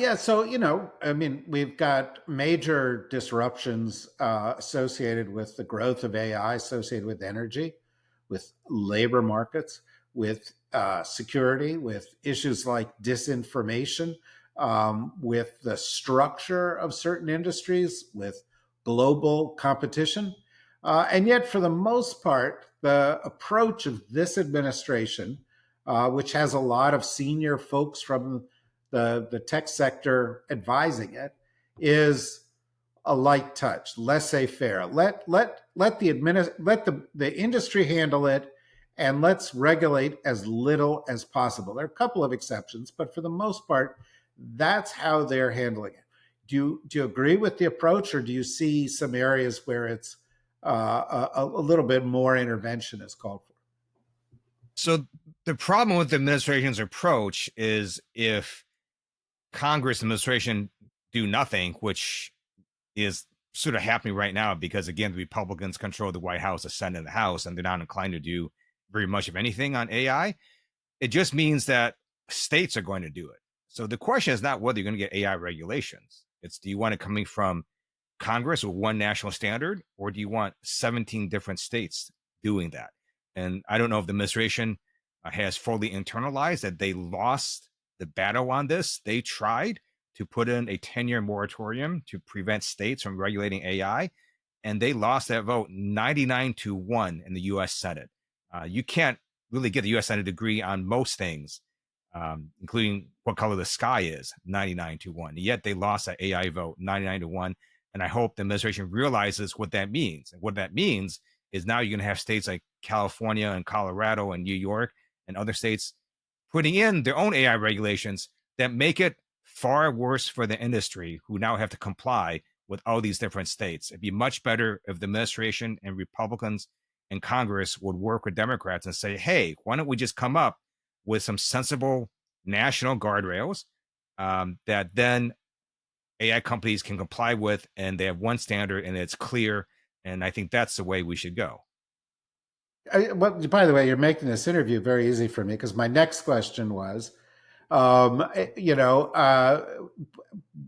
Yeah, so I mean, we've got major disruptions associated with the growth of AI, associated with energy, with labor markets, with security, with issues like disinformation, with the structure of certain industries, with global competition. And yet, for the most part, the approach of this administration, which has a lot of senior folks from the tech sector advising it, is a light touch, laissez-faire. Let the industry handle it, and let's regulate as little as possible. There are a couple of exceptions, but for the most part, that's how they're handling it. Do you agree with the approach, or do you see some areas where it's a little bit more intervention is called for? So the problem with the administration's approach is if Congress administration do nothing, which is sort of happening right now because again the Republicans control the White House, the Senate, and the House, and they're not inclined to do very much of anything on AI. It just means that states are going to do it. So the question is not whether you're going to get AI regulations. It's, do you want it coming from Congress with one national standard, or do you want 17 different states doing that? And I don't know if the administration has fully internalized that they lost the battle on this. They tried to put in a 10-year moratorium to prevent states from regulating AI, and they lost that vote 99-1 in the U.S. Senate. You can't really get the U.S. Senate to agree on most things, including what color the sky is, 99-1. Yet they lost that AI vote 99-1. And I hope the administration realizes what that means. And what that means is now you're going to have states like California and Colorado and New York and other states putting in their own AI regulations that make it far worse for the industry, who now have to comply with all these different states. It'd be much better if the administration and Republicans and Congress would work with Democrats and say, hey, why don't we just come up with some sensible national guardrails that then AI companies can comply with, and they have one standard and it's clear. And I think that's the way we should go. Well, by the way, you're making this interview very easy for me, because my next question was, you know,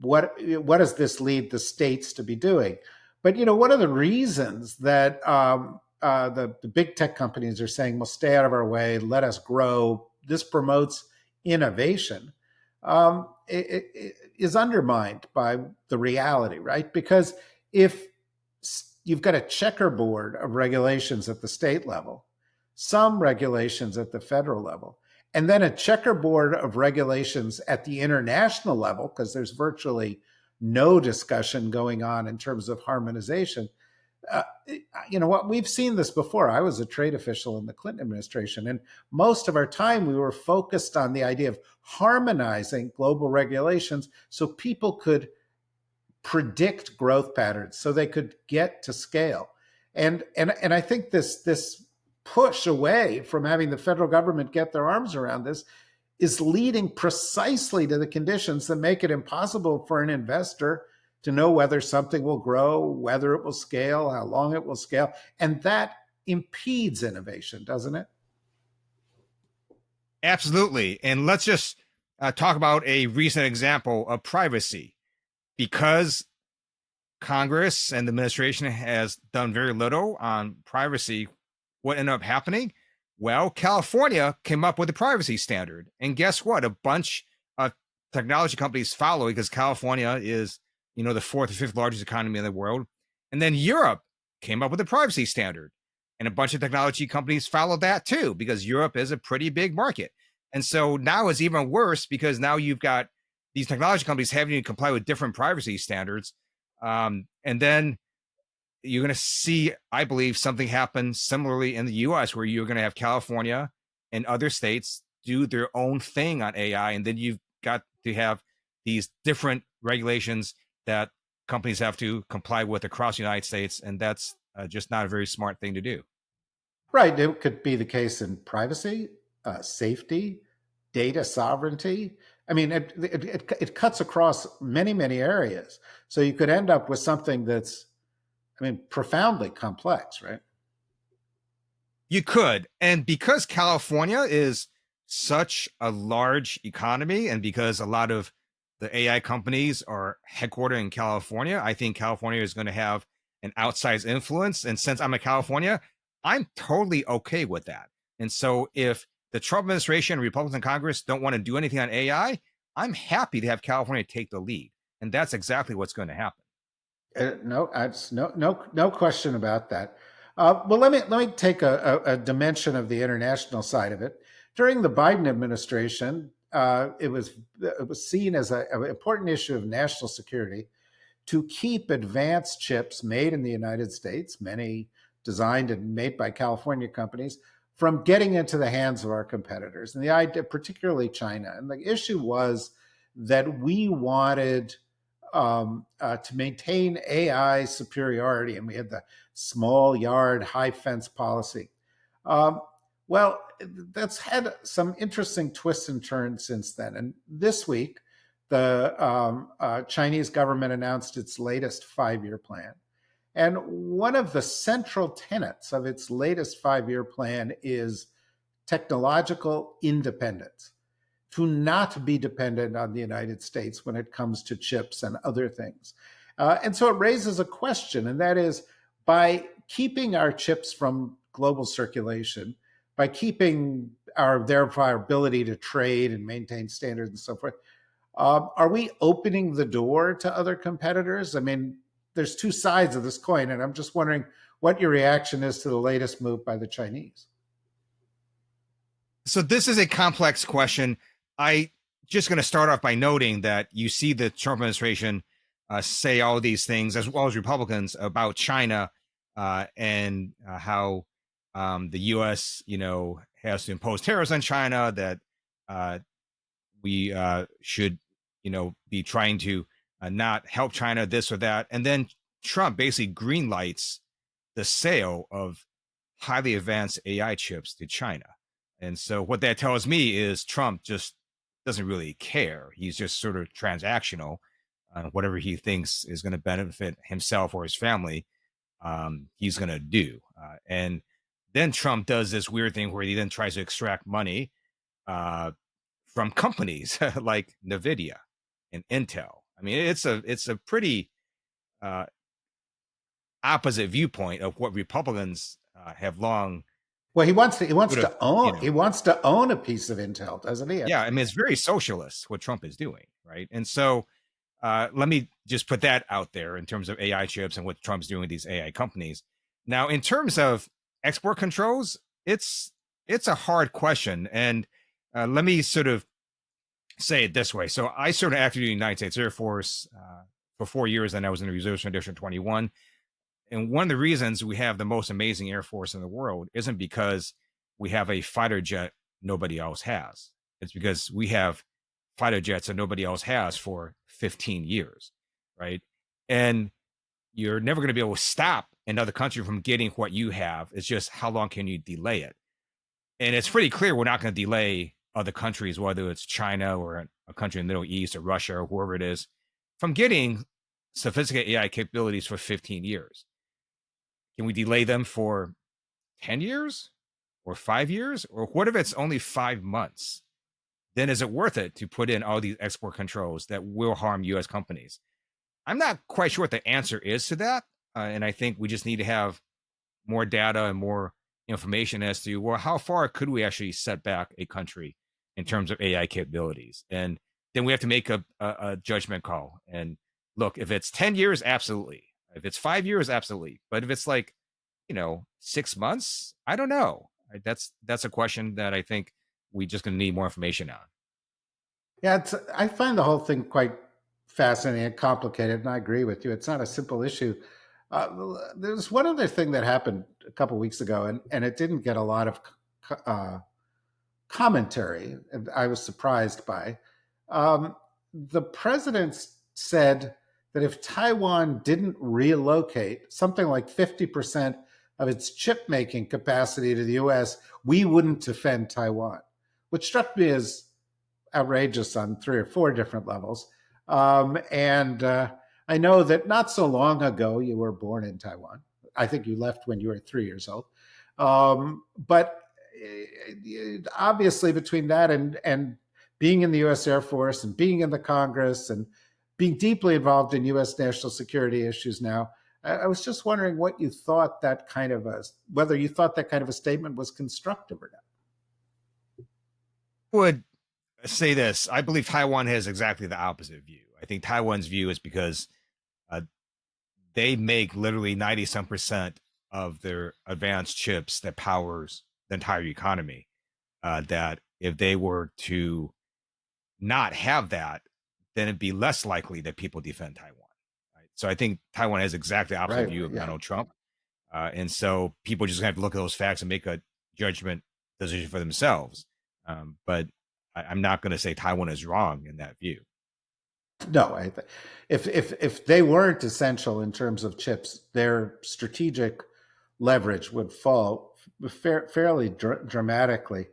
what does this lead the states to be doing? But one of the reasons that the big tech companies are saying, "Well, stay out of our way, let us grow," this promotes innovation, is undermined by the reality, right? Because if you've got a checkerboard of regulations at the state level, some regulations at the federal level, and then a checkerboard of regulations at the international level, because there's virtually no discussion going on in terms of harmonization. You know what? We've seen this before. I was a trade official in the Clinton administration, and most of our time we were focused on the idea of harmonizing global regulations so people could predict growth patterns, so they could get to scale. And I think this push away from having the federal government get their arms around this is leading precisely to the conditions that make it impossible for an investor to know whether something will grow, whether it will scale, how long it will scale. And that impedes innovation, doesn't it? Absolutely. And let's just talk about a recent example of privacy. Because Congress and the administration has done very little on privacy, what ended up happening? Well, California came up with a privacy standard. And guess what? A bunch of technology companies follow, because California is, the fourth or fifth largest economy in the world. And then Europe came up with a privacy standard. And a bunch of technology companies followed that too, because Europe is a pretty big market. And so now it's even worse, because now you've got these technology companies having to comply with different privacy standards. And then you're going to see, I believe, something happen similarly in the US, where you're going to have California and other states do their own thing on AI. And then you've got to have these different regulations that companies have to comply with across the United States. And that's just not a very smart thing to do. Right. It could be the case in privacy, safety, data sovereignty. I mean, it cuts across many, many areas. So you could end up with something that's, I mean, profoundly complex, right? You could. And because California is such a large economy, and because a lot of the AI companies are headquartered in California, I think California is going to have an outsized influence. And since I'm in California, I'm totally okay with that. And so if the Trump administration and Republicans in Congress don't want to do anything on AI, I'm happy to have California take the lead. And that's exactly what's going to happen. No question about that. Well, let me take a dimension of the international side of it. During the Biden administration, it was seen as an important issue of national security to keep advanced chips made in the United States, many designed and made by California companies, from getting into the hands of our competitors, and the idea, particularly China. And the issue was that we wanted to maintain AI superiority, and we had the small yard, high fence policy. Um, well, that's had some interesting twists and turns since then. And this week, the Chinese government announced its latest 5-year plan. And one of the central tenets of its latest 5-year plan is technological independence, to not be dependent on the United States when it comes to chips and other things. And so it raises a question, and that is, by keeping our chips from global circulation, by keeping therefore our ability to trade and maintain standards and so forth, are we opening the door to other competitors? I mean, there's two sides of this coin, and I'm just wondering what your reaction is to the latest move by the Chinese. So this is a complex question. I just going to start off by noting that you see the Trump administration say all these things, as well as Republicans, about China and how the U.S. has to impose tariffs on China, that we should be trying to not help China, this or that, and then Trump basically greenlights the sale of highly advanced AI chips to China. And so what that tells me is Trump just doesn't really care. He's just sort of transactional. Whatever he thinks is going to benefit himself or his family, he's going to do. And then Trump does this weird thing where he then tries to extract money from companies like NVIDIA and Intel. I mean, it's a pretty opposite viewpoint of what Republicans have long. Well, he wants to own You know, a piece of Intel, doesn't he? yeah, I mean, it's very socialist what Trump is doing, right? And so let me just put that out there in terms of AI chips and what Trump's doing with these AI companies. Now, in terms of export controls, it's a hard question, and let me sort of say it this way. So I served after the United States Air Force for 4 years, and I was in the reserves from District 21. And one of the reasons we have the most amazing Air Force in the world isn't because we have a fighter jet nobody else has. It's because we have fighter jets that nobody else has for 15 years, right? And you're never going to be able to stop another country from getting what you have. It's just how long can you delay it? And it's pretty clear we're not going to delay other countries, whether it's China or a country in the Middle East or Russia or whoever it is, from getting sophisticated AI capabilities for 15 years. Can we delay them for 10 years or 5 years? Or what if it's only 5 months? Then is it worth it to put in all these export controls that will harm US companies? I'm not quite sure what the answer is to that. And I think we just need to have more data and more information as to, well, how far could we actually set back a country in terms of AI capabilities? And then we have to make a judgment call. And look, if it's 10 years, absolutely. If it's 5 years, absolutely. But if it's like, 6 months, I don't know. That's a question that I think we just going to need more information on. Yeah, I find the whole thing quite fascinating and complicated, and I agree with you. It's not a simple issue. There's one other thing that happened a couple weeks ago, and it didn't get a lot of commentary, and I was surprised by. The president said that if Taiwan didn't relocate something like 50% of its chip making capacity to the US, we wouldn't defend Taiwan, which struck me as outrageous on 3 or 4 different levels. And I know that not so long ago you were born in Taiwan. I think you left when you were 3 years old. But obviously, between that and being in the U.S. Air Force and being in the Congress and being deeply involved in U.S. national security issues now, I was just wondering what you thought whether you thought that kind of a statement was constructive or not. Would say this: I believe Taiwan has exactly the opposite view. I think Taiwan's view is because they make literally 90% of their advanced chips that powers the entire economy. That if they were to not have that, then it'd be less likely that people defend Taiwan. Right? So I think Taiwan has exactly the opposite Right. view of Yeah. Donald Trump. And so people just have to look at those facts and make a judgment decision for themselves. But I'm not going to say Taiwan is wrong in that view. No, if they weren't essential in terms of chips, their strategic leverage would fall fairly dramatically.